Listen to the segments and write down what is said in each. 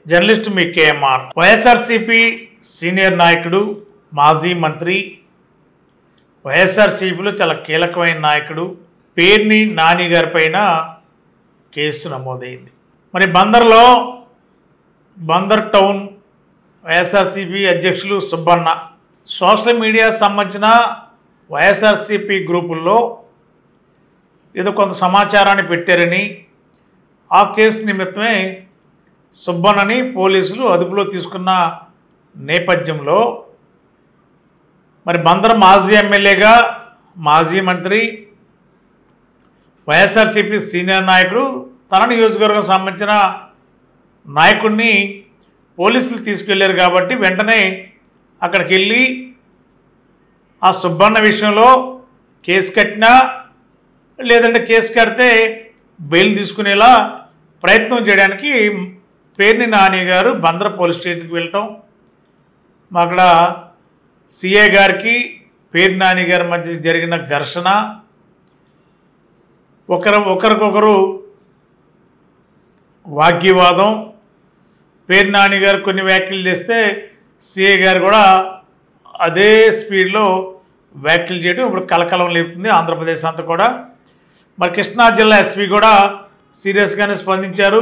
Journalist మీ KMR. YSRCP senior నాయకుడు, మాజీ మంత్రి, వైఎస్ఆర్సీపీలో చాలా కీలకమైన నాయకుడు పేర్ని నాని గారి పైన కేసు నమోదైంది. మరి బందర్ టౌన్ వైఎస్ఆర్సీపీ అధ్యక్షులు సుబ్బన్న సోషల్ మీడియా సంబంధించిన వైఎస్ఆర్సీపీ గ్రూపుల్లో ఏదో కొంత సమాచారాన్ని పెట్టారని ఆ కేసు నిమిత్తమే సుబ్బన్నని పోలీసులు అదుపులో తీసుకున్న నేపథ్యంలో మరి బందర్ మాజీ ఎమ్మెల్యేగా, మాజీ మంత్రి, వైఎస్ఆర్సీపీ సీనియర్ నాయకుడు, తన నియోజకవర్గం సంబంధించిన నాయకుడిని పోలీసులు తీసుకెళ్లారు కాబట్టి వెంటనే అక్కడికి వెళ్ళి ఆ సుబ్బన్న విషయంలో కేసు కట్టినా లేదంటే కేసు కడితే బెయిల్ తీసుకునేలా ప్రయత్నం చేయడానికి పేర్ని నాని గారు బందర్ పోలీస్ స్టేషన్కి వెళ్ళటం, అక్కడ సిఐ గారికి పేర్ని నాని గారి మధ్య జరిగిన ఘర్షణ, ఒకరికొకరు వాగ్వివాదం, పేర్ని నాని గారు కొన్ని వ్యాఖ్యలు చేస్తే సిఐ గారు కూడా అదే స్పీడ్లో వ్యాఖ్యలు చేయడం ఇప్పుడు కలకలం లేపుతుంది ఆంధ్రప్రదేశ్ అంతా కూడా. మరి కృష్ణా జిల్లా ఎస్పీ కూడా సీరియస్గానే స్పందించారు.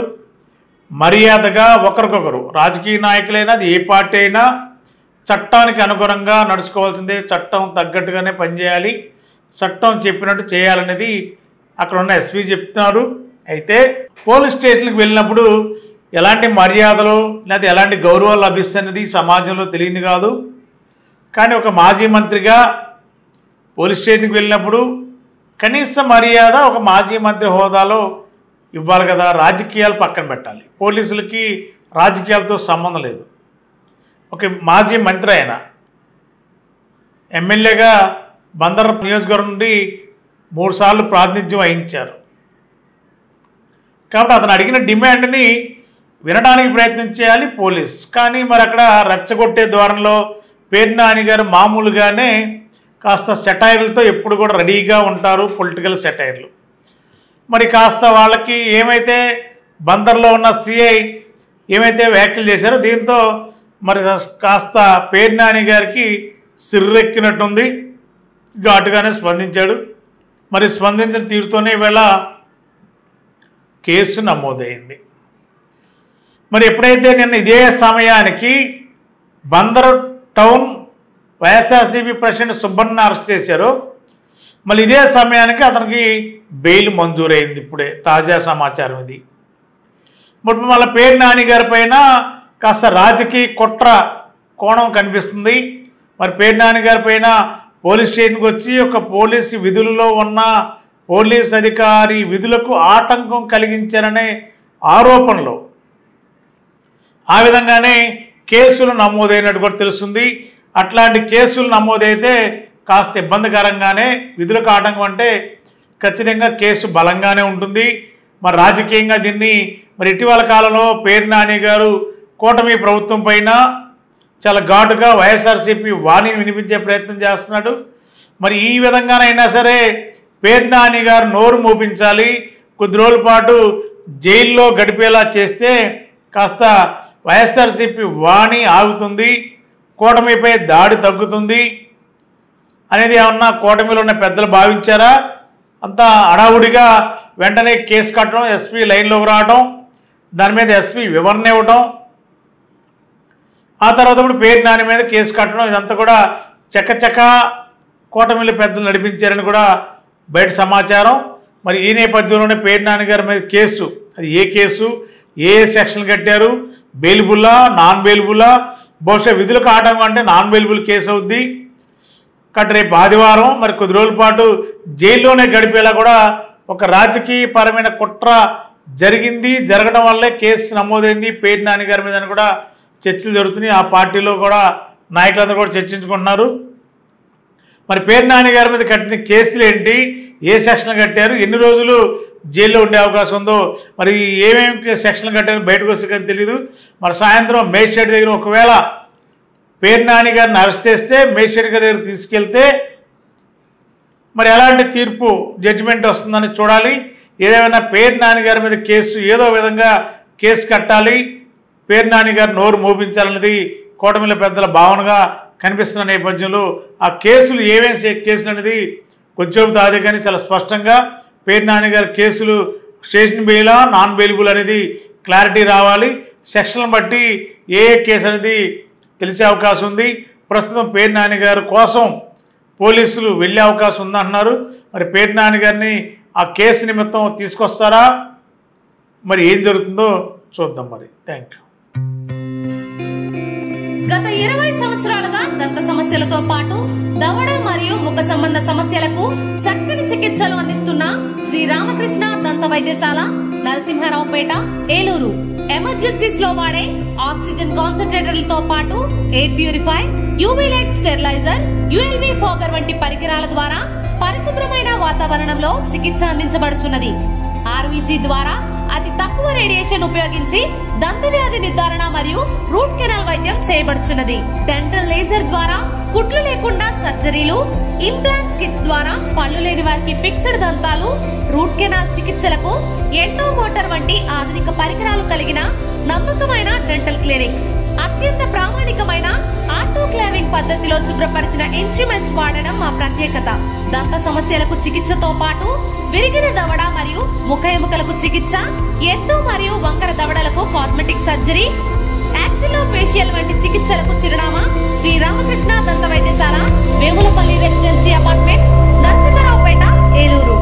మర్యాదగా ఒకరికొకరు, రాజకీయ నాయకులైనా, అది ఏ పార్టీ అయినా చట్టానికి అనుగుణంగా నడుచుకోవాల్సిందే, చట్టం తగ్గట్టుగానే పనిచేయాలి, చట్టం చెప్పినట్టు చేయాలనేది అక్కడ ఉన్న ఎస్పీ చెప్తున్నారు. అయితే పోలీస్ స్టేషన్కి వెళ్ళినప్పుడు ఎలాంటి మర్యాదలు లేదా ఎలాంటి గౌరవాలు లభిస్తున్నది సమాజంలో తెలియదు కాదు. కానీ ఒక మాజీ మంత్రిగా పోలీస్ స్టేషన్కి వెళ్ళినప్పుడు కనీస మర్యాద ఒక మాజీ మంత్రి హోదాలో ఇవ్వాలి కదా. రాజకీయాలు పక్కన పెట్టాలి, పోలీసులకి రాజకీయాలతో సంబంధం లేదు. ఒక మాజీ మంత్రి అయిన ఎమ్మెల్యేగా బందర్ నియోజకవర్గం నుండి 3 సార్లు ప్రాతినిధ్యం వహించారు కాబట్టి అతను అడిగిన డిమాండ్ని వినడానికి ప్రయత్నం చేయాలి పోలీస్. కానీ మరి అక్కడ రెచ్చగొట్టే ద్వారంలో పేర్ని నాని గారు మామూలుగానే కాస్త సెటైర్లతో ఎప్పుడు కూడా రెడీగా ఉంటారు, పొలిటికల్ సెటైర్లు. మరి కాస్త వాళ్ళకి ఏమైతే బందర్లో ఉన్న సిఐ ఏమైతే వ్యాఖ్యలు చేశారో దీంతో మరి కాస్త పేర్ని నాని గారికి సిర్రెక్కినట్టుంది, ఘాటుగానే స్పందించాడు. మరి స్పందించిన తీరుతోనే ఈవేళ కేసు నమోదైంది. మరి ఎప్పుడైతే నిన్న ఇదే సమయానికి Bandar town YSRCP president Subbanna arrest చేశారో మళ్ళీ ఇదే సమయానికి అతనికి బెయిల్ మంజూరైంది. ఇప్పుడే తాజా సమాచారం ఇది. ఇప్పుడు మళ్ళీ పేర్ని నాని గారి పైన కాస్త రాజకీయ కుట్ర కోణం కనిపిస్తుంది. మరి పేర్ని నాని గారి పైన పోలీస్ స్టేషన్కి వచ్చి ఒక పోలీసు విధులలో ఉన్న పోలీస్ అధికారి విధులకు ఆటంకం కలిగించారనే ఆరోపణలు, ఆ విధంగానే కేసులు నమోదైనట్టు కూడా తెలుస్తుంది. అట్లాంటి కేసులు నమోదైతే కాస్త ఇబ్బందికరంగానే, విధులకు ఆటంకం అంటే ఖచ్చితంగా కేసు బలంగానే ఉంటుంది. మరి రాజకీయంగా దీన్ని మరి ఇటీవల కాలంలో పేర్ని నాని గారు కూటమి ప్రభుత్వం పైన చాలా ఘాటుగా వైఎస్ఆర్సీపీ వాణిని వినిపించే ప్రయత్నం చేస్తున్నాడు. మరి ఈ విధంగానైనా సరే పేర్ని నాని గారు నోరు మోపించాలి, కొద్ది రోజుల పాటు జైల్లో గడిపేలా చేస్తే కాస్త వైఎస్ఆర్సీపీ వాణి ఆగుతుంది, కూటమిపై దాడి తగ్గుతుంది అనేది ఏమన్నా కూటమిలో ఉన్న పెద్దలు భావించారా? అంతా హడావుడిగా వెంటనే కేసు కట్టడం, ఎస్పీ లైన్లోకి రావడం, దాని మీద ఎస్పీ వివరణ ఇవ్వడం, ఆ తర్వాత ఇప్పుడు పేర్ని నాని మీద కేసు కట్టడం, ఇదంతా కూడా చకచక కూటమిలో పెద్దలు నడిపించారని కూడా బయట సమాచారం. మరి ఈ నేపథ్యంలోనే పేర్ని నాని గారి మీద కేసు, అది ఏ కేసు, ఏ సెక్షన్ కట్టారు, బెయిలబుల్లా, నాన్ బెయిలబుల్లా, బహుశా విధులకు ఆటంకం అంటే నాన్ బెయిలబుల్ కేసు అవుద్ది. కాబట్టి రేపు ఆదివారం మరి కొద్ది రోజుల పాటు జైల్లోనే గడిపేలా కూడా ఒక రాజకీయపరమైన కుట్ర జరగడం వల్లే కేసు నమోదైంది పేర్ని నాని గారి మీద అని కూడా చర్చలు జరుగుతున్నాయి. ఆ పార్టీలో కూడా నాయకులందరూ కూడా చర్చించుకుంటున్నారు. మరి పేర్ని నాని గారి మీద కట్టిన కేసులు ఏంటి, ఏ సెక్షన్ కట్టారు, ఎన్ని రోజులు జైల్లో ఉండే అవకాశం ఉందో, మరి ఏమేమి సెక్షన్లు కట్టారో బయటకు వస్తే కానీ తెలియదు. మరి సాయంత్రం మేజిస్ట్రేట్ దగ్గర ఒకవేళ పేర్ని నాని గారిని అరెస్ట్ చేస్తే మేజిస్ట్రేట్ గారి దగ్గర తీసుకెళ్తే మరి ఎలాంటి తీర్పు జడ్జిమెంట్ వస్తుందని చూడాలి. ఏదేమైనా పేర్ని నాని గారి మీద కేసు ఏదో విధంగా కేసు కట్టాలి, పేర్ని నాని గారు నోరు మోపించాలన్నది కూటమిల పెద్దల భావనగా కనిపిస్తున్న నేపథ్యంలో ఆ కేసులు ఏమేమి కేసులు అనేది కొంచెం తాదే కానీ చాలా స్పష్టంగా పేర్ని నాని గారి కేసులు స్టేషన్ బెయిలా నాన్ బెయిలబుల్ అనేది క్లారిటీ రావాలి. సెక్షన్లను బట్టి ఏ కేసు అనేది తెలిసే అవకాశం ఉంది. ప్రస్తుతం పేర్ని నాని గారి కోసం పోలీసులు వెళ్ళే అవకాశం ఉందంటున్నారు. మరి పేర్ని నాని గారిని ఆ కేసు నిమిత్తం తీసుకొస్తారా, మరి ఏం జరుగుతుందో చూద్దాం. మరి థ్యాంక్ యూ. గత 20 సంవత్సరాలుగా దంత సమస్యలతో పాటు దవడ మరియు ముఖ సంబంధ సమస్యలకు చక్కని చికిత్సలు అందిస్తున్న శ్రీ రామకృష్ణ దంత వైద్యశాల, నరసింహారావుపేట, ఏలూరు. ఎమర్జెన్సీస్ లో వాడే ఆక్సిజన్ కాన్సంట్రేటర్లతో పాటు air purify, UV light steriliser, ULV fogger వంటి పరికరాల ద్వారా పరిశుభ్రమైన వాతావరణంలో చికిత్స అందించబడుచున్నది. ఆర్వీజీ ద్వారా అతి తక్కువ రేడియేషన్ ఉపయోగించి దంత వ్యాధి నిర్ధారణ మరియు రూట్ కెనాల్ వైద్యం చేయబడుచున్నది. డెంటల్ లేజర్ ద్వారా కుట్లు లేకుండా సర్జరీలు, ఇంప్లాంట్స్ కిట్స్ ద్వారా పళ్ళు లేని వారికి ఫిక్స్డ్ దంతాలు, రూట్ కెనాల్ చికిత్సలకు ఎండో మోటార్ వంటి ఆధునిక పరికరాలు కలిగిన నమ్మకమైన డెంటల్ క్లినిక్. అత్యంత ప్రామాణికమైన ఆటోక్లావింగ్ పద్ధతిలో శుభ్రపరిచిన ఇన్స్ట్రుమెంట్స్ వాడడం మా ప్రత్యేకత. దంత సమస్యలకు చికిత్సతో పాటు విరిగిన దవడ మరియు ముఖ ఎముకలకు చికిత్స, ఎత్తు మరియు వంకర దవడలకు కాస్మెటిక్ సర్జరీ, యాక్సిలోఫేషియల్ వంటి చికిత్సలకు చిరునామా శ్రీ రామకృష్ణ దంత వైద్యశాల, వేములపల్లి రెసిడెన్సీ అపార్ట్మెంట్, నరసింహారావుపేట, ఏలూరు.